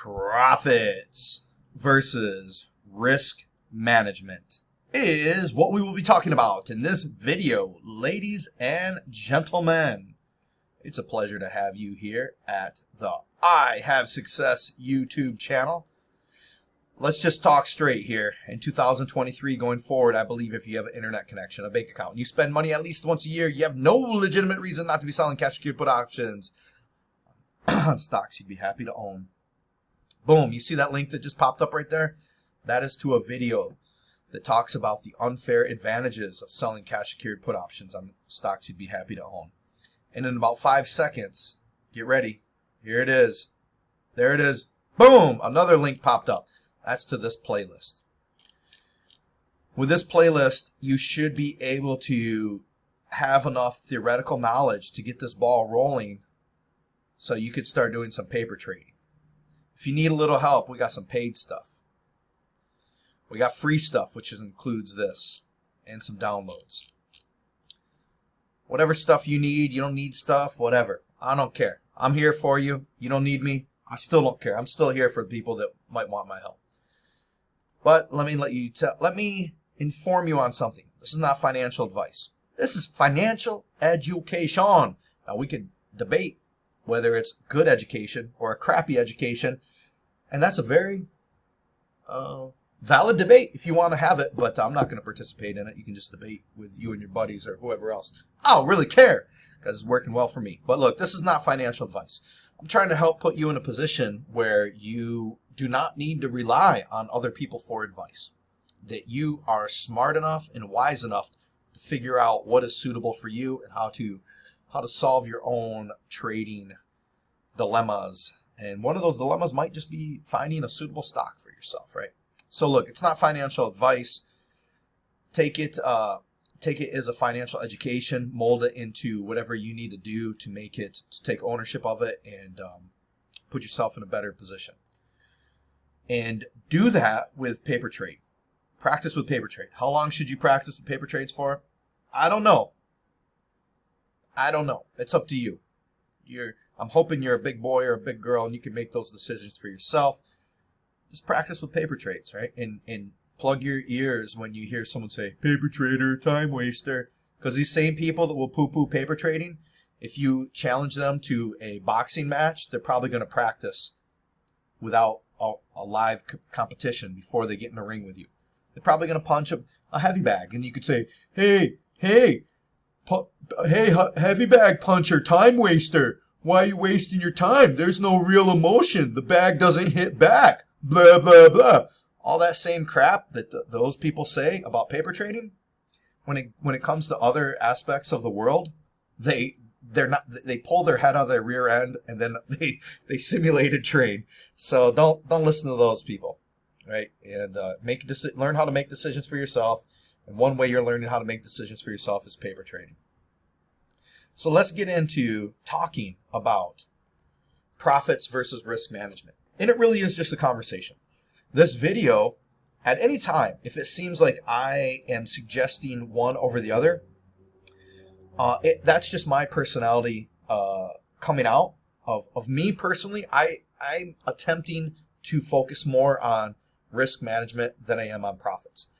profits versus risk management is what we will be talking about in this video, ladies and gentlemen. It's a pleasure to have you here at the I Have Success YouTube channel. Let's just talk straight here. In 2023 going forward, I believe if you have an internet connection, a bank account, and you spend money at least once a year, you have no legitimate reason not to be selling cash secured put options on stocks you'd be happy to own. Boom, you see that link that just popped up right there? That is to a video that talks about the unfair advantages of selling cash secured put options on stocks you'd be happy to own. And in about 5 seconds, get ready. Here it is. There it is. Boom, another link popped up. That's to this playlist. With this playlist, you should be able to have enough theoretical knowledge to get this ball rolling so you could start doing some paper trading. If you need a little help, we got some paid stuff. We got free stuff, which includes this, and some downloads. Whatever stuff you need, you don't need stuff, whatever. I don't care. I'm here for you. You don't need me. I still don't care. I'm still here for the people that might want my help. But let me inform you on something. This is not financial advice. This is financial education. Now we could debate whether it's good education or a crappy education, and that's a very valid debate if you want to have it, but I'm not going to participate in it. You can just debate with you and your buddies or whoever else. I don't really care because it's working well for me. But look, this is not financial advice. I'm trying to help put you in a position where you do not need to rely on other people for advice. That you are smart enough and wise enough to figure out what is suitable for you and how to solve your own trading dilemmas. And one of those dilemmas might just be finding a suitable stock for yourself, right? So look, it's not financial advice. Take it as a financial education, mold it into whatever you need to do to take ownership of it and put yourself in a better position. And do that with paper trade. Practice with paper trade. How long should you practice with paper trades for? I don't know. It's up to you. I'm hoping you're a big boy or a big girl and you can make those decisions for yourself. Just practice with paper trades, right? And plug your ears when you hear someone say, paper trader, time waster. Because these same people that will poo-poo paper trading, if you challenge them to a boxing match, they're probably going to practice without a live competition before they get in the ring with you. They're probably going to punch a heavy bag. And you could say, hey, heavy bag puncher, time waster. Why are you wasting your time? There's no real emotion. The bag doesn't hit back. Blah, blah, blah. All that same crap that those people say about paper trading, when it comes to other aspects of the world, they pull their head out of their rear end and then they simulated trade. So don't listen to those people, right? And learn how to make decisions for yourself. And one way you're learning how to make decisions for yourself is paper trading. So let's get into talking about profits versus risk management. And it really is just a conversation. This video, at any time, if it seems like I am suggesting one over the other, that's just my personality coming out of me personally. I'm attempting to focus more on risk management than I am on profits.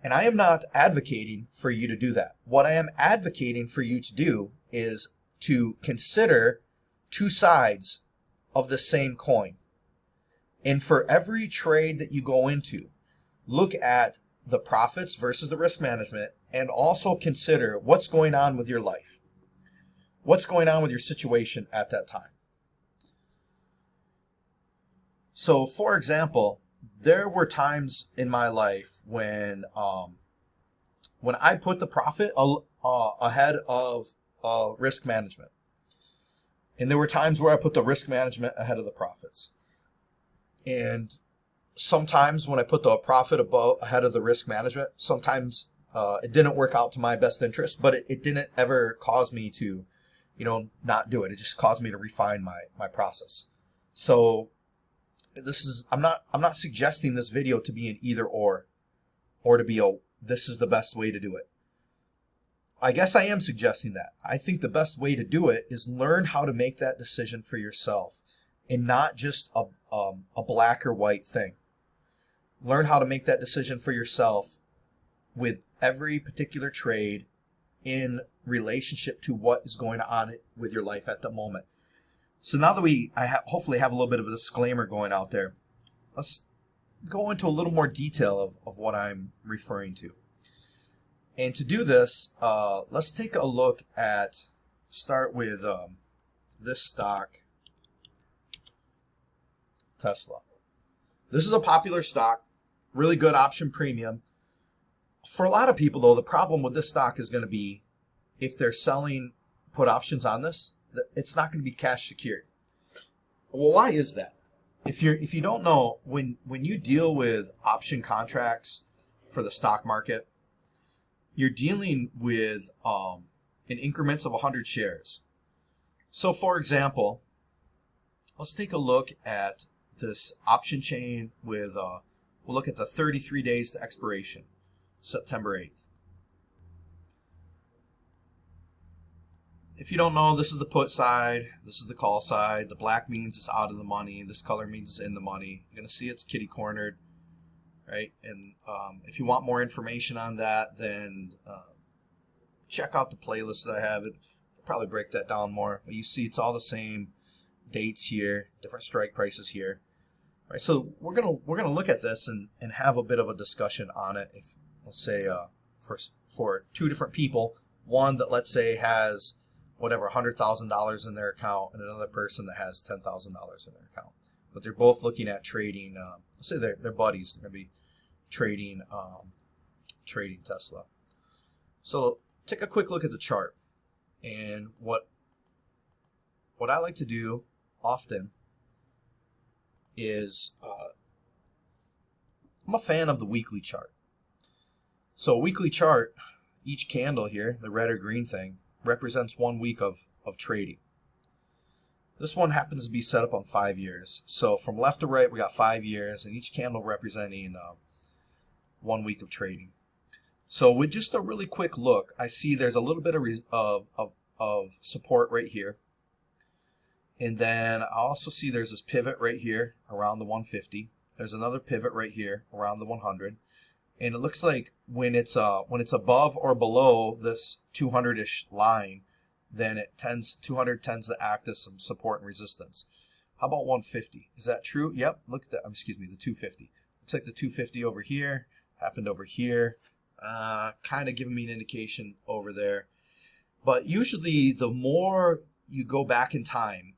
And I am not advocating for you to do that. What I am advocating for you to do is to consider two sides of the same coin. And for every trade that you go into, look at the profits versus the risk management and also consider what's going on with your life. What's going on with your situation at that time. So, for example, there were times in my life when I put the profit ahead of risk management. And there were times where I put the risk management ahead of the profits. And sometimes when I put the profit ahead of the risk management, sometimes it didn't work out to my best interest, but it didn't ever cause me to, not do it. It just caused me to refine my process. So I'm not suggesting this video to be an either or to be this is the best way to do it. I guess I am suggesting that. I think the best way to do it is learn how to make that decision for yourself and not just a black or white thing. Learn how to make that decision for yourself with every particular trade in relationship to what is going on with your life at the moment. So now that I hopefully have a little bit of a disclaimer going out there, let's go into a little more detail of what I'm referring to. And to do this, let's take a look at, start with this stock, Tesla. This is a popular stock, really good option premium. For a lot of people, though, the problem with this stock is going to be if they're selling put options on this, it's not going to be cash secured. Well, why is that? If you don't know, when you deal with option contracts for the stock market, you're dealing with in increments of 100 shares. So, for example, let's take a look at this option chain with we'll look at the 33 days to expiration, September 8th. If you don't know, this is the put side, this is the call side. The black means it's out of the money. This color means it's in the money. You're going to see it's kitty cornered, right? And if you want more information on that, then check out the playlist that I have. I'll probably break that down more. But you see it's all the same dates here, different strike prices here. All right, so we're gonna look at this and have a bit of a discussion on it. If let's say for two different people, one that let's say has whatever $100,000 in their account, and another person that has $10,000 in their account, but they're both looking at trading. Let's say they're buddies. They're gonna be trading trading Tesla. So take a quick look at the chart, and what I like to do often is I'm a fan of the weekly chart. So a weekly chart, each candle here, the red or green thing, represents 1 week of trading. This one happens to be set up on 5 years. So from left to right, we got 5 years, and each candle representing 1 week of trading. So with just a really quick look, I see there's a little bit of support right here. And then I also see there's this pivot right here around the 150. There's another pivot right here around the 100. And it looks like when it's above or below this 200-ish line, then 200 tends to act as some support and resistance. How about 150? Is that true? Yep. Look at that. Excuse me, the 250. Looks like the 250 over here happened over here. Kind of giving me an indication over there. But usually the more you go back in time,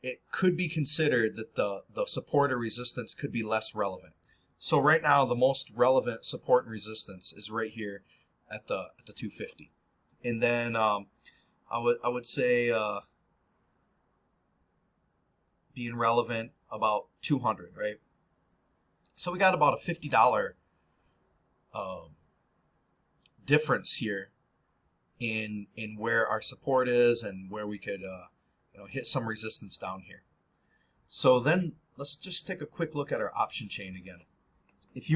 it could be considered that the support or resistance could be less relevant. So right now, the most relevant support and resistance is right here at the 250. And then I would say being relevant about 200, right? So we got about a $50 difference here in where our support is and where we could hit some resistance down here. So then let's just take a quick look at our option chain again. If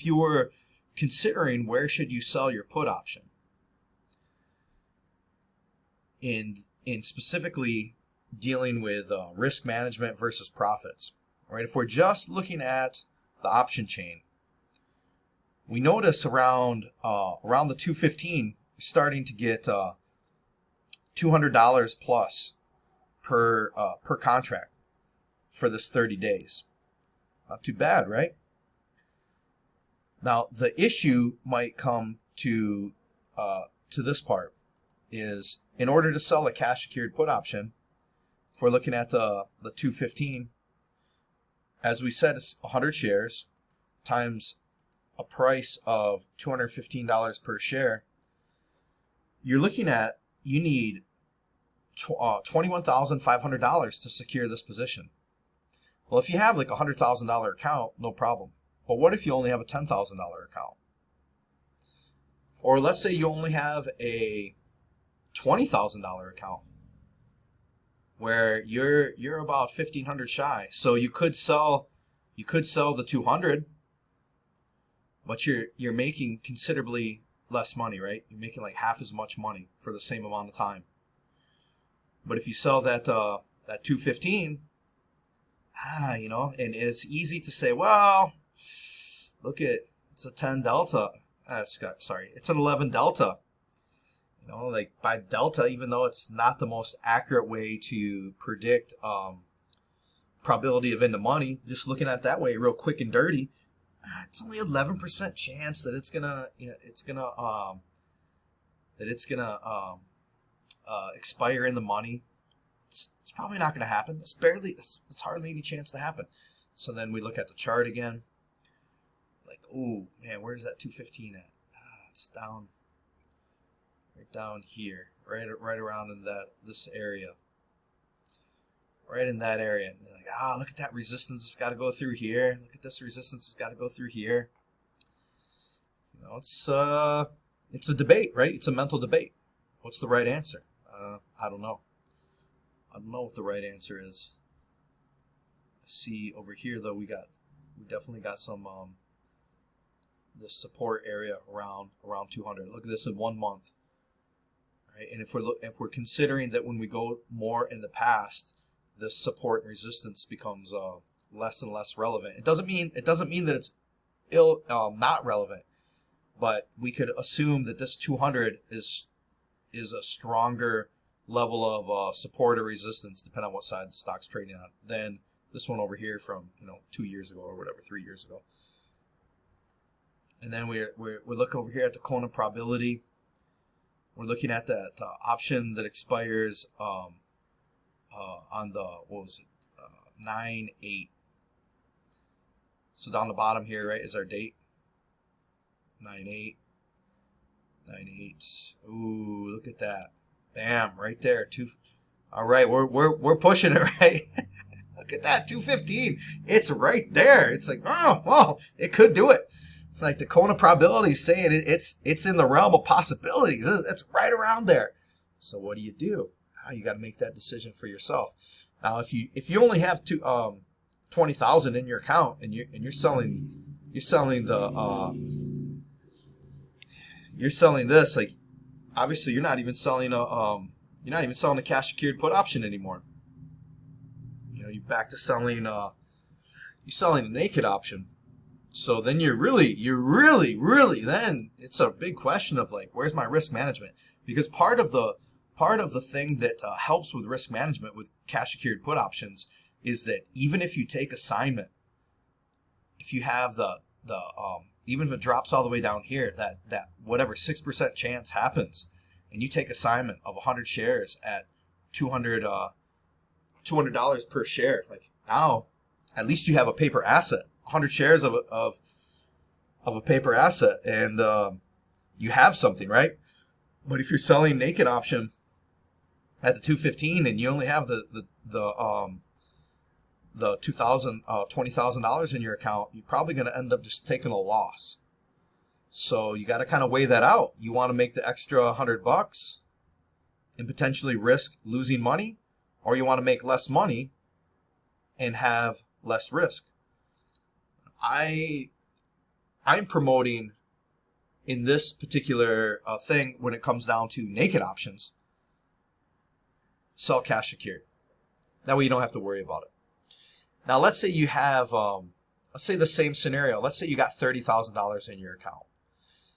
you were considering where should you sell your put option, in specifically dealing with risk management versus profits, right? If we're just looking at the option chain, we notice around the 215 starting to get $200 plus per contract for this 30 days. Not too bad, right? Now the issue might come to this part is in order to sell a cash secured put option, if we're looking at the 215, as we said, it's 100 shares times a price of $215 per share. You're looking at, you need $21,500 to secure this position. Well, if you have like a $100,000 account, no problem. But what if you only have a $10,000 account? Or let's say you only have a $20,000 account where you're about 1,500 shy. So you could sell the 200, but you're making considerably less money, right? You're making like half as much money for the same amount of time. But if you sell that 215, you know, and it's easy to say, well, look at, it's a 10 delta. Sorry, it's an 11 delta. You know, like by delta, even though it's not the most accurate way to predict probability of in the money, just looking at it that way, real quick and dirty, it's only 11% chance that it's gonna expire in the money. It's probably not going to happen. It's hardly any chance to happen. So then we look at the chart again. Like, ooh, man, where's that 215 at? It's down, right down here, right around in this area, right in that area. And like, look at that resistance. It's got to go through here. Look at this resistance. It's got to go through here. You know, it's a debate, right? It's a mental debate. What's the right answer? I don't know. I don't know what the right answer is. I see over here though, we definitely got some this support area around 200. Look at this in 1 month, right? And if we're considering that when we go more in the past, this support and resistance becomes less and less relevant. It doesn't mean that it's not relevant, but we could assume that this 200 is a stronger level of support or resistance, depending on what side the stock's trading on, than this one over here from 2 years ago or whatever, 3 years ago. And then we look over here at the Kona probability. We're looking at that option that expires on the 9/8. So down the bottom here, right, is our date. 9/8. 9/8. Ooh, look at that. Bam, right there. All right, we're pushing it, right? Look at that, 215. It's right there. It's like, oh, well, it could do it. It's like the Kona probability is saying it's in the realm of possibilities. It's right around there. So what do? You got to make that decision for yourself. Now, if you only have 20,000 in your account and you're selling this, like, obviously you're not even selling a cash secured put option anymore. You're back to selling you're selling a naked option. So then you're really then it's a big question of like, where's my risk management? Because part of the thing that helps with risk management with cash secured put options is that even if you take assignment, if you have even if it drops all the way down here, that whatever 6% chance happens, and you take assignment of 100 shares at $200 per share, like now at least you have a paper asset, 100 shares of a paper asset, and you have something, right? But if you're selling naked option at the 215 and you only have the $20,000 in your account, you're probably going to end up just taking a loss. So you got to kind of weigh that out. You want to make the extra $100 and potentially risk losing money, or you want to make less money and have less risk. I'm promoting in this particular thing, when it comes down to naked options, sell cash secured. That way you don't have to worry about it. Now let's say you have, let's say the same scenario. Let's say you got $30,000 in your account.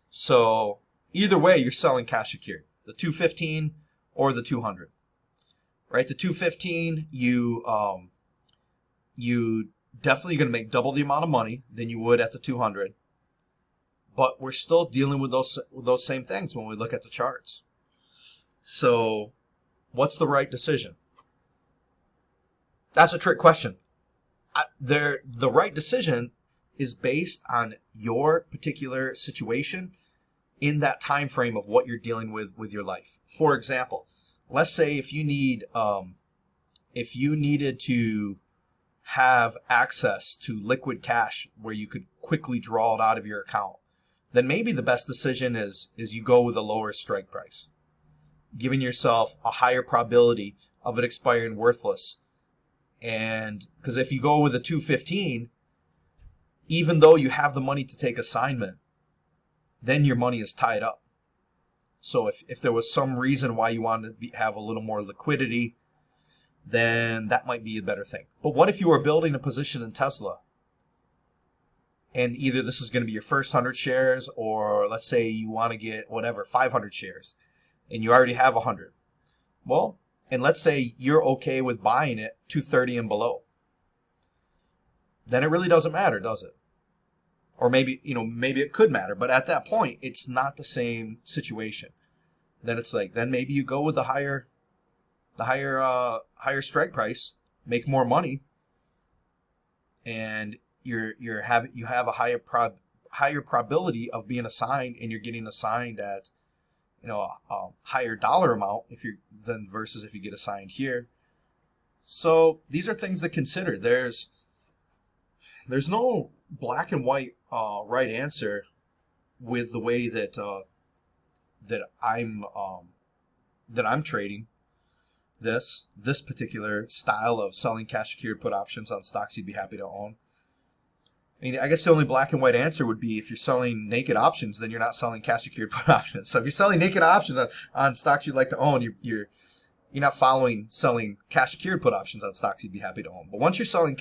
So either way, you're selling cash secured, the 215 or the 200. Right? The 215, you definitely going to make double the amount of money than you would at the 200. But we're still dealing with those same things when we look at the charts. So what's the right decision? That's a trick question. The right decision is based on your particular situation in that time frame of what you're dealing with your life. For example, let's say if you needed to have access to liquid cash where you could quickly draw it out of your account, then maybe the best decision is you go with a lower strike price, giving yourself a higher probability of it expiring worthless. And because if you go with a 215, even though you have the money to take assignment, then your money is tied up. So if there was some reason why you wanted to have a little more liquidity, then that might be a better thing. But what if you are building a position in Tesla, and either this is going to be your first 100 shares, or let's say you want to get whatever 500 shares and you already have 100. Well, and let's say you're okay with buying it 230 and below. Then it really doesn't matter, does it? Or maybe, maybe it could matter, but at that point it's not the same situation. Then it's like, then maybe you go with the higher strike price, make more money, and you have a higher probability of being assigned, and you're getting assigned at a higher dollar amount versus if you get assigned here. So these are things to consider. There's no black and white right answer with the way that I'm trading this particular style of selling cash secured put options on stocks you'd be happy to own. I mean, I guess the only black and white answer would be if you're selling naked options, then you're not selling cash secured put options. So if you're selling naked options on stocks you'd like to own, you're not selling cash secured put options on stocks you'd be happy to own. But once you're selling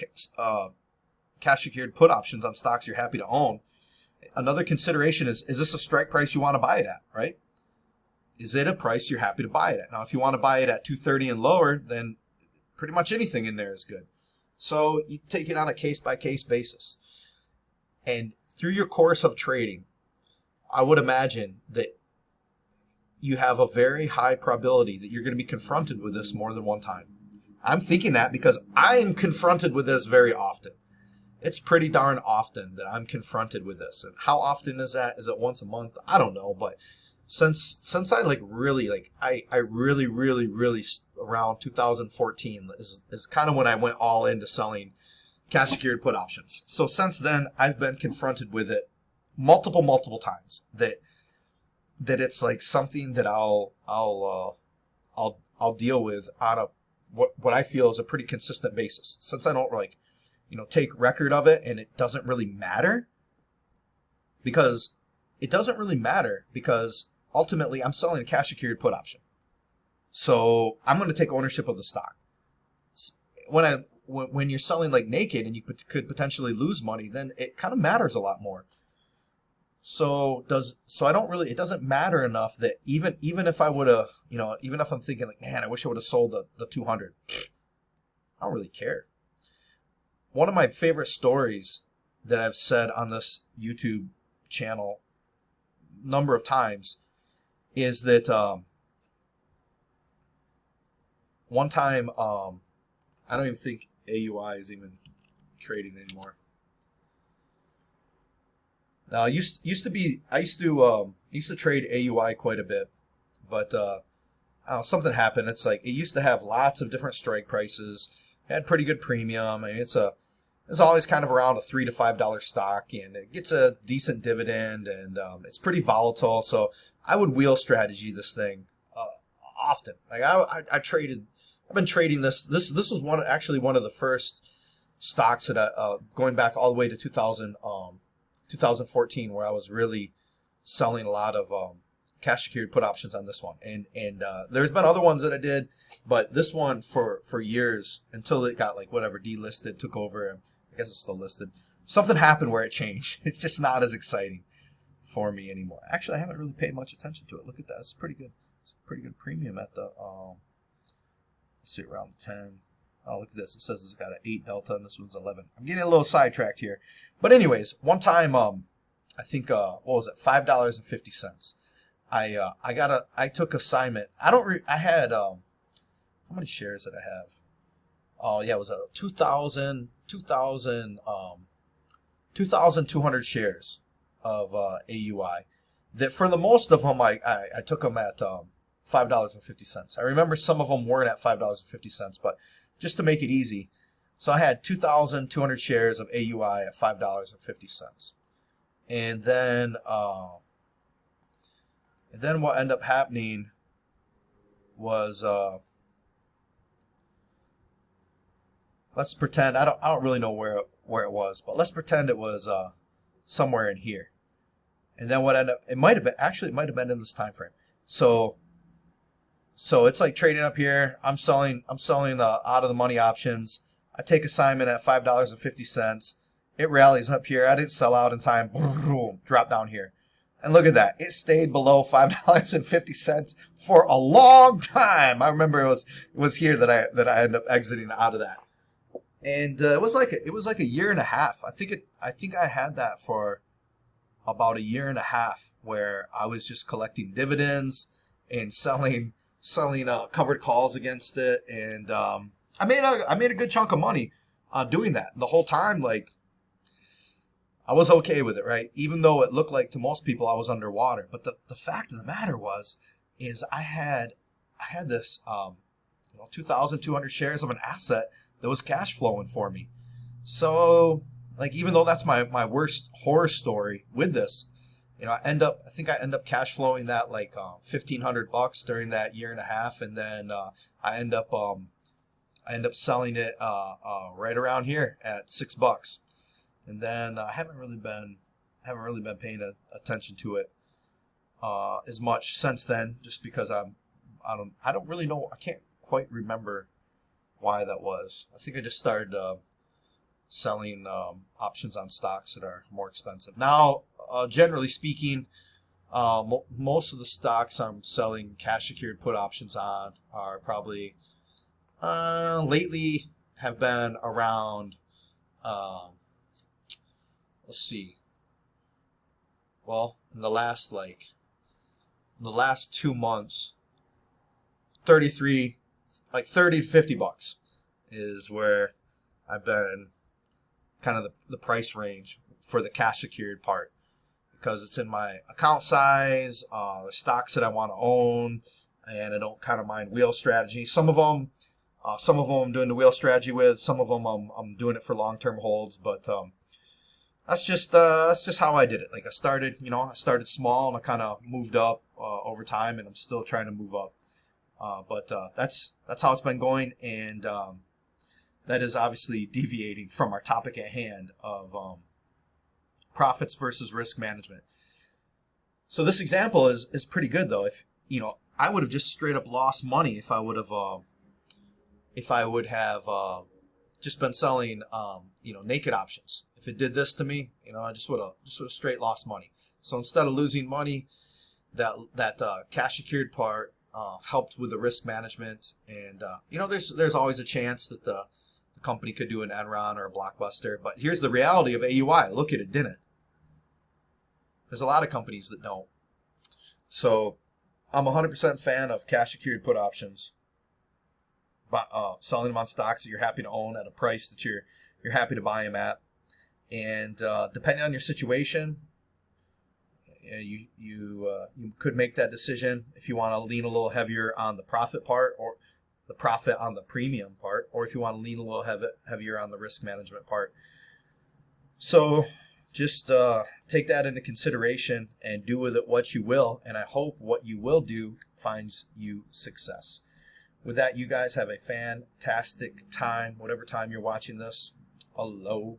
cash secured put options on stocks you're happy to own, another consideration is this a strike price you want to buy it at, right? Is it a price you're happy to buy it at? Now, if you want to buy it at 230 and lower, then pretty much anything in there is good. So you take it on a case-by-case basis. And through your course of trading, I would imagine that you have a very high probability that you're going to be confronted with this more than one time. I'm thinking that because I am confronted with this very often. It's pretty darn often that I'm confronted with this. And how often is that? Is it once a month? I don't know. But since I really around 2014 is kind of when I went all into selling cash secured put options. So since then, I've been confronted with it multiple times. That it's like something that I'll deal with on what I feel is a pretty consistent basis. Since I don't take record of it, and it doesn't really matter because ultimately I'm selling a cash secured put option. So I'm going to take ownership of the stock. When you're selling like naked and you could potentially lose money, then it kind of matters a lot more. So it doesn't matter enough that even if I would have, even if I'm thinking like, man, I wish I would have sold the 200, I don't really care. One of my favorite stories that I've said on this YouTube channel a number of times is that one time, I don't even think AUI is even trading anymore. Now, I used to trade AUI quite a bit, but something happened. It's like it used to have lots of different strike prices, had pretty good premium. I mean, it's always kind of around a $3 to $5 stock, and it gets a decent dividend, and it's pretty volatile. So I would wheel strategy this thing often. Like I've been trading this. This was one of the first stocks that going back all the way to 2014, where I was really selling a lot of cash secured put options on this one. And there's been other ones that I did, but this one for years until it got delisted, took over. I guess it's still listed. Something happened where it changed. It's just not as exciting for me anymore. Actually, I haven't really paid much attention to it. Look at that. It's pretty good. It's a pretty good premium at the let's see, around 10. Oh, look at this. It says it's got an 8 delta and this one's 11. I'm getting a little sidetracked here. But anyways, one time I think what was it? $5.50. I took assignment. I had how many shares did I have? Oh yeah, it was a 2,200 shares of AUI. That for the most of them I took them at $5.50. I remember some of them weren't at $5.50, but just to make it easy, so I had 2,200 shares of AUI at $5.50, and then what ended up happening was let's pretend I don't really know where it was, but let's pretend it was somewhere in here. And then what ended up, it might have been in this time frame. So So it's like trading up here. I'm selling the out of the money options. I take assignment at $5.50. It rallies up here. I didn't sell out in time. Boom, drop down here. And look at that. It stayed below $5.50 for a long time. I remember it was here that I ended up exiting out of that. And it was like a year and a half. I think I had that for about a year and a half, where I was just collecting dividends and selling covered calls against it, and I made a good chunk of money doing that. The whole time, like, I was okay with it, right? Even though it looked like to most people I was underwater. But the fact of the matter is I had this 2,200 shares of an asset that was cash flowing for me. So, like, even though that's my worst horror story with this, I think I end up cash flowing that like $1,500 during that year and a half, and then I end up selling it right around here at $6, and then I haven't really been paying attention to it as much since then, just because I don't really know. I can't quite remember why that was. I think I just started selling options on stocks that are more expensive. Now, generally speaking, most of the stocks I'm selling cash secured put options on are probably lately have been around, let's see, well, in the last 2 months, 30 to $50 is where I've been kind of the price range for the cash secured part, because it's in my account size, the stocks that I want to own, and I don't kind of mind wheel strategy. Some of them I'm doing the wheel strategy with. Some of them I'm doing it for long-term holds. But that's just how I did it. Like, I started small, and I kind of moved up over time, and I'm still trying to move up. But that's how it's been going, and that is obviously deviating from our topic at hand of profits versus risk management. So this example is pretty good, though. If I would have just straight up lost money if I would have just been selling naked options. If it did this to me, I just would have straight lost money. So instead of losing money, that cash secured part helped with the risk management, and there's always a chance that the company could do an Enron or a Blockbuster. But here's the reality of AUI. Look at it, didn't. There's a lot of companies that don't. So I'm 100% fan of cash secured put options, but selling them on stocks that you're happy to own at a price that you're happy to buy them at. And depending on your situation, you could make that decision if you want to lean a little heavier on the profit part, or the profit on the premium part, or if you want to lean a little heavier on the risk management part. So just take that into consideration and do with it what you will, and I hope what you will do finds you success. With that, you guys have a fantastic time, whatever time you're watching this. Aloha.